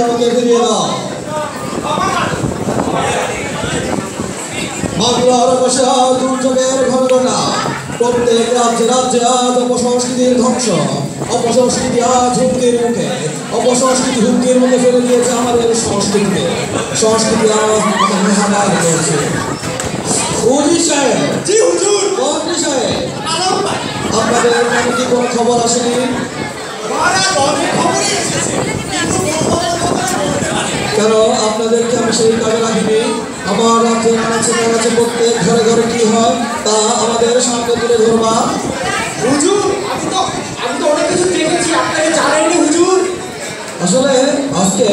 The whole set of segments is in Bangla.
আমাকে ফিরিয়ে দাও। বাংলার ভাষা দুর্যোগের ঘটনা, প্রত্যেক রাজ্যে রাজ্যে আজ অপসংস্কৃতির ধ্বংস, অপসংস্কৃতি আজ হুমকির মুখে, অপসংস্কৃতি হুমকির মুখে ফেলে দিয়েছে আমাদের সংস্কৃতিকে। সংস্কৃতি আজ হারার রয়েছে। হুজুর সাহেব, জি হুজুর। মন্ত্রী সাহেব, আপনাদের এখানে কি কোনো খবর আসেনি? কেন আপনাদেরকে আমি সেই কাজে রাখিনি? আমার রাজ্যের কাছে প্রত্যেক ঘরে ঘরে কি হয় তা আমাদের সামনে তুলে ধরবা। হুজুর, আমি তো অনেক কিছু দেখেছি, আপনাকে জানাইনি হুজুর। আসলে আজকে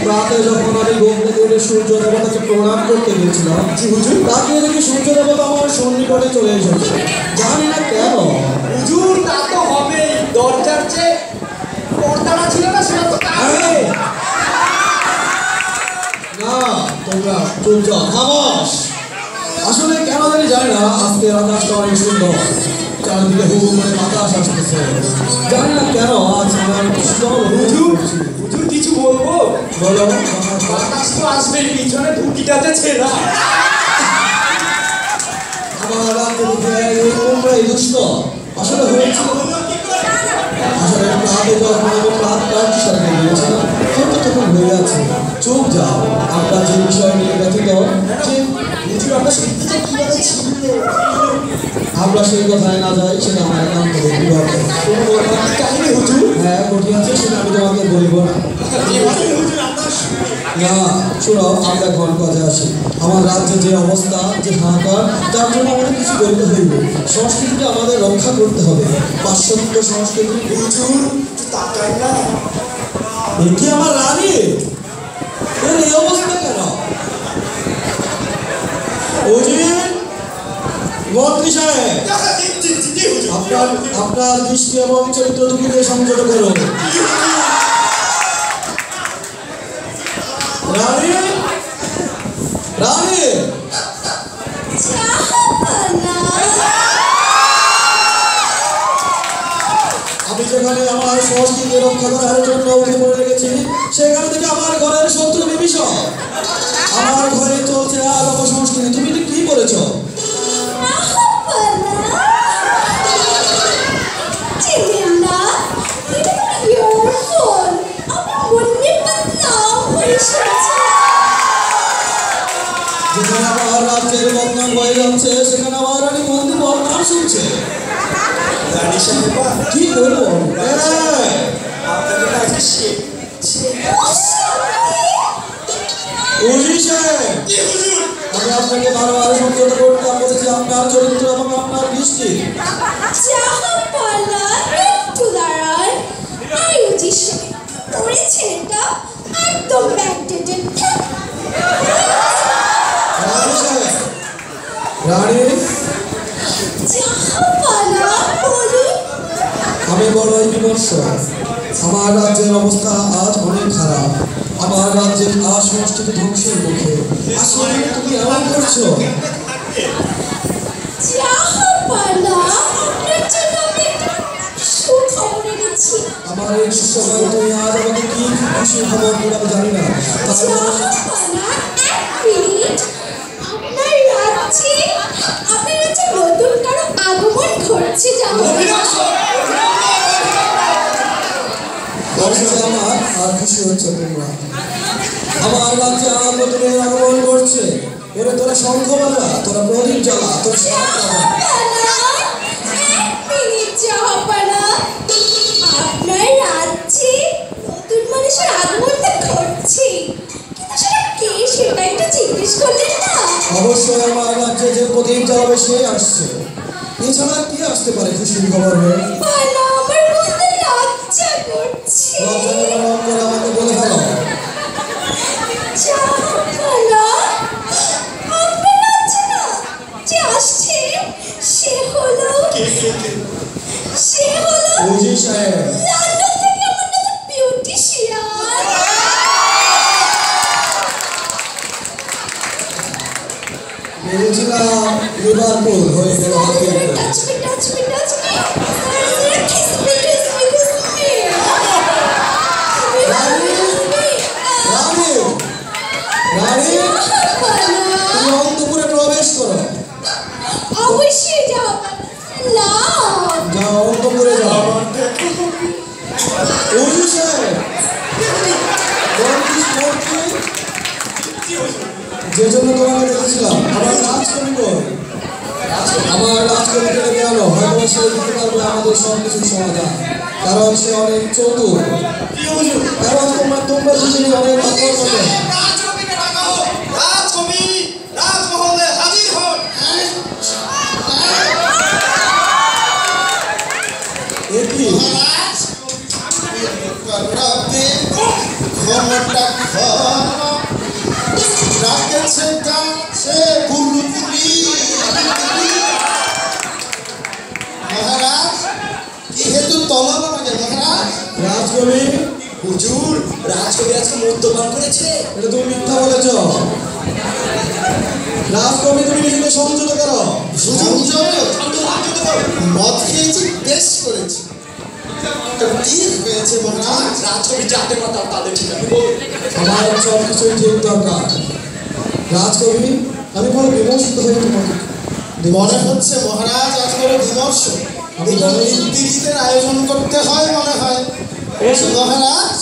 রাতে যখন আমি ঘুম থেকে উঠে সূর্য দেবতাকে প্রণাম করতে গিয়েছিলাম, জি হুজুর, তাকিয়ে দেখি সূর্য দেবতা আমার সন্নিকটে চলে এসেছে। জানি না কেন। হুজুর, তা তো হবেই। দরজার যে পর্দাটা ছিল না, সেটা তো কাটবে। না, তোমরা চুপ যাও, খামোশ। আসলে কেন জানি না আজকে আকাশটা অনেক সুন্দর, চারিদিকে হু করে বাতাস আসতেছে। জানি না কেন আজ আমার হুজুর, হুজুর কিছু বলবো? বলো। বাতাস তো আসবে, পিছনে ঢুকিটাতে ছেড়া। আমার রাতে তোমরাই দুষ্ট। আসলে হয়েছিল, আসলে রাতে যখন আমি প্রাতকার সাথে গিয়েছিলাম তখন হয়ে আছে। চুপ যাও, আমরা যে বিষয় নিয়ে ব্যথিত, যে হুজুর, আমরা সত্যিটা কিভাবে ছিল? আমরা সেই কথায় না যাই, সেটা আমার একান্ত ব্যক্তিগত কাহিনী হুজুর। হ্যাঁ কঠিন আছে, সেটা আমি তোমাকে বলবো না। না শোনো, আমরা এখন কাজে আসি। আমার রাজ্যে যে অবস্থা, যে হাহাকার, তার জন্য আমাদের কিছু করতে হইবে। সংস্কৃতিকে আমাদের রক্ষা করতে হবে। পাশ্চাত্য সংস্কৃতি। হুজুর, তাকাই না। এটি আমার রানী, এর এই অবস্থা কেন? অজিত, মন্ত্রী সাহেব, আপনার দৃষ্টি এবং চরিত্র দুটিকে সংযত করুন। রানী, রানী, আমি যেখানে আমার সংস্কৃতি রক্ষা করার জন্য উঠে পড়ে রেখেছি, সেখান থেকে আমার ঘরের শত্রু বিভীষণ। আমার ঘরে চলছে আর অপসংস্কৃতি। তুমি কি করেছো? যেখানে আমার রাজ্যের বদনাম হয়ে যাচ্ছে, সেখানে আমার রানী মন্দির বদনাম শুনছে। রানী সাহেবা, কি করবো? আপনাদের কাছে হুজুর সাহেব, আমি আপনাকে বারবার সংযত করতে বলেছি আপনার চরিত্র এবং আপনার দৃষ্টি। একটু দাঁড়ান। ছেলেটা একদম ব্যাকডেটেড। রানী সাহেব, রানী, আমি বড়ই বিমর্ষ। আমার রাজ্যের অবস্থা আজ অনেক খারাপ। আমার রাজ্যের আজ সংস্কৃতি ধ্বংসের মুখে। আসলে তুমি এমন করছো। আমার এই সুসময় তুমি আজ আমাকে কি খুশি খবর দিলে আমি জানি না। নতুন কারো আগমন ঘটছে। আমার আর খুশি হচ্ছে তোমরা। আমার রাজ্যে আমার নতুনের আগমন করছে। ওরে তোরা শঙ্খ বাজা, তোরা প্রদীপ জ্বালা, তোর আপনার রাজ্যে নতুন মানুষের আগমন তো ঘটছে, কিন্তু সেটা কে সেটা একটু জিজ্ঞেস করলেন না? অবশ্যই আমার রাজ্যে যে প্রদীপ জ্বালাবে সে আসছে। এছাড়া কি আসতে পারে খুশির খবর হয়ে? আমার বলতে লজ্জা করছে। আমাকে বলে ফেলো। হুজুর সাহেব, ভেবেছিলাম লিভারপুল হয়ে গেল। সে দিতে পারবে আমাদের সব কিছুর সমাধান, কারণ সে অনেক চতুর। কারণ তোমরা দুজনই অনেক অকর্মঠ। রাজকবিকে ডাকাও। রাজকবি রাজমহলে হাজির হন। এ কি? রাজকবি, হুজুর, রাজকবি আজকে মদ্যপান করেছে। এটা তুমি মিথ্যা বলেছ। রাজকবি, তুমি নিজেকে সংযত করো। মদ খেয়েছি, বেশ করেছি। কি হয়েছে মহারাজ? রাজকবি যাতে মাতা তাদের ঠিক আমি বলবো। আমার সব কিছুই ঠিক দরকার। রাজকবি, আমি বড় বিমর্ষিত হয়ে তোমাকে মনে হচ্ছে মহারাজ আজ বড় বিমর্ষ। আমি বড় নৃত্যগীতের আয়োজন করতে হয় মনে হয়। মহারাজ,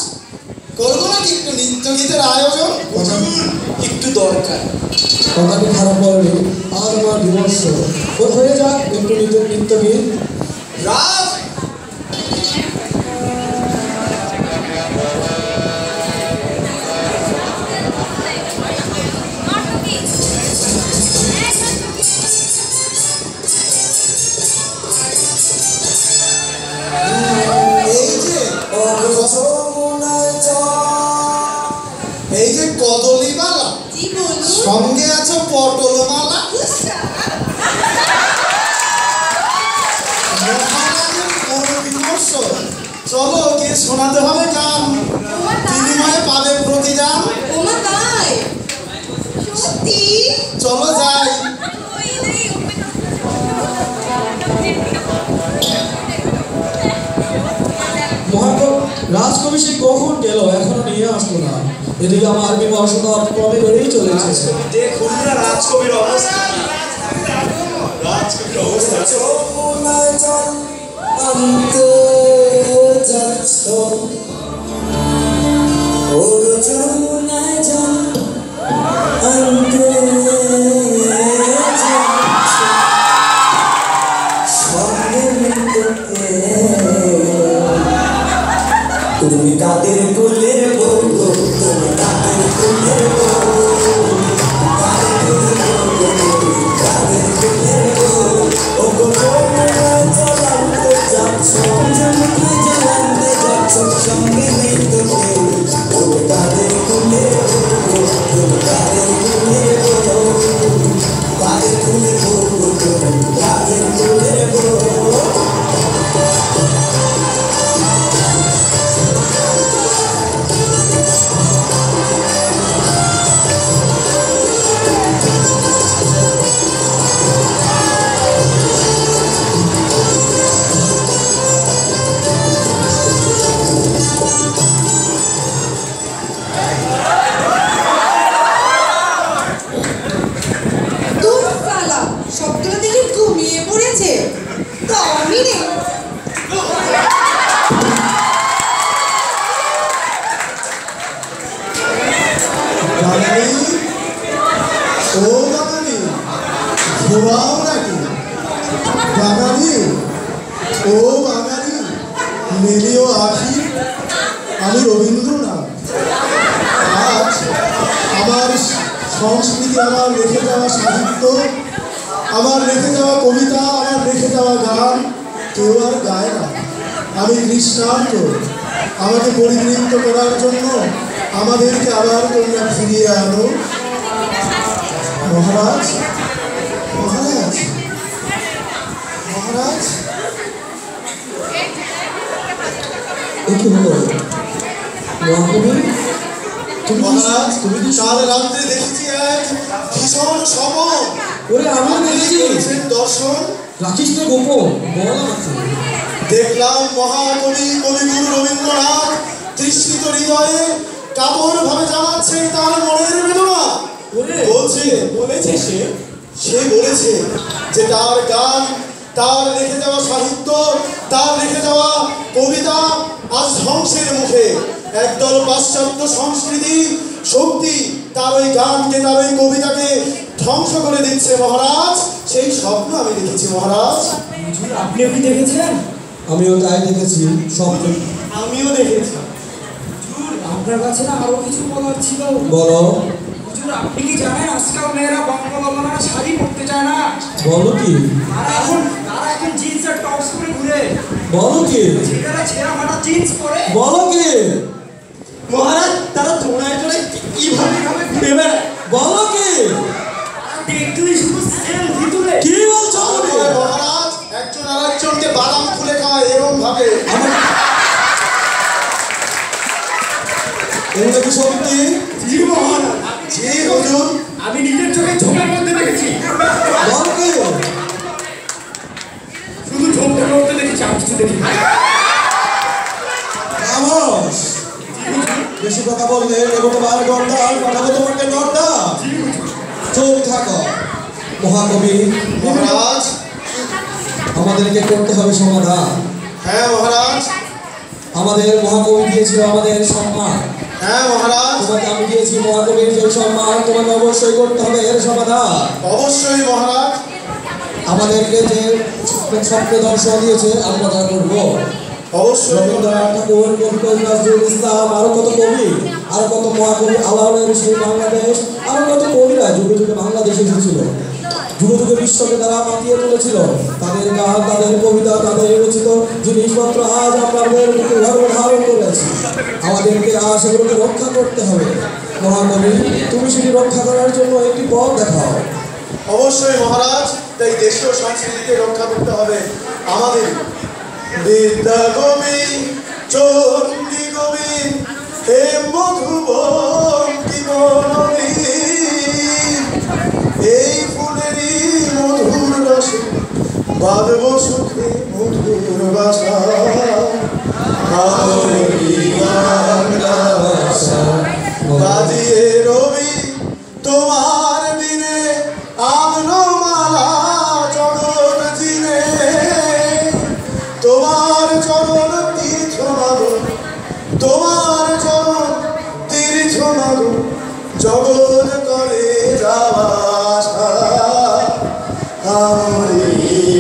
করবো নাকি একটু নৃত্যগীতের আয়োজন? একটু দরকার। কথাটি খারাপ বলেনি, আজ আমার বিমর্ষ। হয়ে যাক একটু নিত্য গীত। রাজ এই যে কদলী মালা, সঙ্গে আছে পটল মালা। মহারাজের বড় বিমর্ষ। চলো গিয়ে শোনাতে হবে গান, বিনিময়ে পাবে প্রতিদান। চলো যাই। রাজকবি সে কখন গেল, এখনো নিয়ে আসলো না। এদিকে আমার বিমর্ষতা ক্রমে বেড়েই চলেছে। দেখুন না রাজকবির অবস্থা কি। রাজকবির অবস্থা তুমি কাদের কোলের বউ, তুমি কাদের কোলের বউ, কাদের কোলের বউ। ও গো যমুনায় জ্বলন্তে যাচ্ছ, যমুনায় জ্বলন্তে যাচ্ছ, সঙ্গে নেই তো কেউ। ও কাদের কোলের বউ, তুমি কাদের কোলের বউ, কাদের কোলের বউ, তুমি কাদের কোলের বউ। সবগুলো দেখে ঘুমিয়ে পড়েছে। দমই নেই। বাঙালি, ও বাঙালি, ঘুমাও নাকি? বাঙালি, ও বাঙালি, মেলিও আখি। আমি রবীন্দ্রনাথ। আজ আমার সংস্কৃতি, আমার রেখে যাওয়া সাহিত্য, আমার রেখে যাওয়া কবিতা, আমার রেখে যাওয়া গান কেউ আর গায় না। আমি দৃষ্টান্ত। আমাকে পরিতৃপ্ত করার জন্য আমাদেরকে আবার তোমরা ফিরিয়ে আনো। মহারাজ, মহারাজ, মহারাজ। এ কি হলো? রাজকবি, মহারাজ, তুমি কি কাল রাত্রে দেখেছি এক ভীষণ সমন। ওরে আমিও দেখেছি। দর্শন রাখিস না গোপন, বল আমাকে। দেখলাম মহাকবি কবিগুরু রবীন্দ্রনাথ তৃষ্ণিত হৃদয়ে কাতর ভাবে জানাচ্ছে তার মনের বেদনা। বলেছে সে বলেছে যে তার গান, তার রেখে যাওয়া সাহিত্য, তার রেখে যাওয়া কবিতা আজ ধ্বংসের মুখে। একদল পাশ্চাত্য সংস্কৃতি শক্তি তার ওই গানকে, তার ওই কবিতাকে ধ্বংস করে দিচ্ছে মহারাজ। সেই স্বপ্ন আমি দেখেছি মহারাজ। আপনিও কি দেখেছেন? আমিও তাই দেখেছি, স্বপ্ন। আমিও দেখেছি। আপনার কাছে না আরো কিছু বলার ছিল। বলো। হুজুর, আপনি কি জানেন আজকাল মেয়েরা বঙ্গলগ্না শাড়ি পরতে চায় না? বলো কি? তারা এখন জিন্স আর টপস পরে ঘুরে। বলো কি? ছেলেরা ছেঁড়া ফাটা জিন্স পরে। বলো কি? মহারাজ, তারা দোড়ায় দোড়ায় কিভাবে ঘুরে বেড়ায়। বলো কি? দেখলেই শুধু সেলফি তুলে। কি বলছো তুমি? মহারাজ, একজন আরেকজনকে বাদাম খুলে খায় এরকম ভাবে। এগুলো কি সত্যি? জি মহারাজ, জি হুজুর। আমি নিজের চোখে ঝোপের মধ্যে দেখেছি। বল কি? শুধু ঝোপের মধ্যে দেখেছি, আমি কিছু দেখি। খামোশ। বেশি কথা বললে এবং তোমার গন্ডার পাঠাবো তোমাকে নর্দা। চুপ থাকো। মহাকবি মহারাজ। আমাদেরকে করতে হবে সমাধান। হ্যাঁ মহারাজ। আমাদের মহাকবি দিয়েছিল আমাদের সম্মান। হ্যাঁ মহারাজ। তোমাকে আমি দিয়েছি মহাকবির যে সম্মান, তোমাকে অবশ্যই করতে হবে এর সমাধান। অবশ্যই মহারাজ। আমাদেরকে যে স্বপ্নে দর্শন দিয়েছে আমরা তা করবো। অবশ্যই। রবীন্দ্রনাথ ঠাকুর, কবি নজরুল ইসলাম, আরো কত কবি, আরো কত মহাকবি, আলাউলের সেই বাংলাদেশ, আরো কত কবিরা যুগে যুগে বাংলাদেশে এসেছিল, যুগে যুগে বিশ্বকে তারা মাতিয়ে তুলেছিল। তাদের গান, তাদের কবিতা, তাদের রচিত জিনিসপত্র আজ আমাদের বুকে গর্ব ধারণ করেছে। আমাদেরকে আজ সেগুলোকে রক্ষা করতে হবে। মহাকবি, তুমি সেটি রক্ষা করার জন্য একটি পথ দেখাও। অবশ্যই মহারাজ। তাই দেশীয় সংস্কৃতিকে রক্ষা করতে হবে আমাদের। বিদ্যা কবি, চণ্ডী কবি, হে মধুবন্তী বননী, এই ফুলেরই মধুর রসে বাঁধব সুখে মধুর বাসা। বাজিয়ে রবি তোমার বিনে আম্রমালা জগৎ জিনে, তোমার চরণ তীর্থ মাগো, তোমার চরণ তীর্থ মাগো, জগৎ করে যাওয়া আশা। আমরি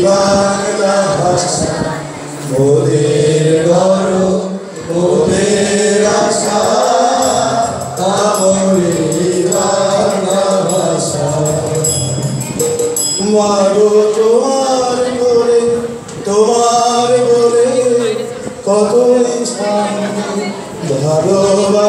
বাংলা ভাষা মোদের গর্ব, মোদের আশা। আমরি বাংলা ভাষা মাগো তোমার করে, তোমার বলে কতই ভালোবাসা।